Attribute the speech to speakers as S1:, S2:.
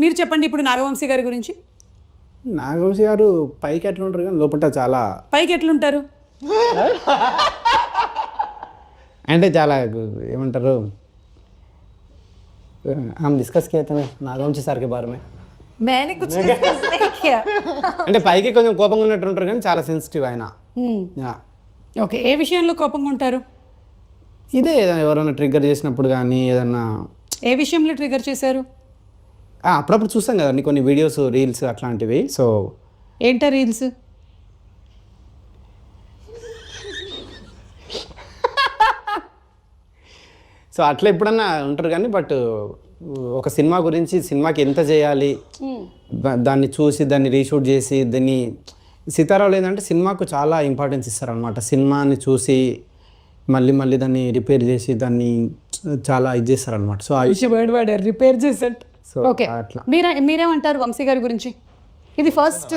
S1: మీరు చెప్పండి ఇప్పుడు నాగవంశీ గారి గురించి.
S2: నాగవంశీ గారు పైకి ఎట్లా ఉంటారు కానీ లోపల చాలా
S1: పైకి ఎట్లుంటారు?
S2: అంటే చాలా ఏమంటారు हम डिस्कस किए थे नागवंशी సార్ के बारे में.
S3: मैंने कुछ डिस्कस नहीं किया.
S2: అంటే పైకి కొంచెం కోపంగా ఉన్నట్టు ఉంటారు కానీ చాలా సెన్సిటివ్ ఆయన.
S1: ఓకే, ఏ విషయంలో కోపంగా ఉంటారు?
S2: ఇదే ఎవరైనా ట్రిగ్గర్ చేసినప్పుడు కానీ ఏదన్నా.
S1: ఏ విషయంలో ట్రిగర్ చేశారు?
S2: అప్పుడప్పుడు చూస్తాం కదండి కొన్ని వీడియోస్ రీల్స్ అట్లాంటివి. సో
S1: ఏంటా రీల్స్?
S2: సో అట్లా ఎప్పుడన్నా ఉంటారు కానీ బట్ ఒక సినిమా గురించి సినిమాకి ఎంత చేయాలి దాన్ని చూసి దాన్ని రీషూట్ చేసి దాన్ని సీతారావులు ఏంటంటే సినిమాకు చాలా ఇంపార్టెన్స్ ఇస్తారనమాట. సినిమాని చూసి మళ్ళీ మళ్ళీ దాన్ని రిపేర్ చేసి దాన్ని చాలా ఇది చేస్తారనమాట. సో
S1: వర్డ్ వాడారు, రిపేర్ చేసేట్.
S2: సో
S1: ఓకే,
S2: అట్లా
S1: మీరేమంటారు వంశీ గారి గురించి? ఇది ఫస్ట్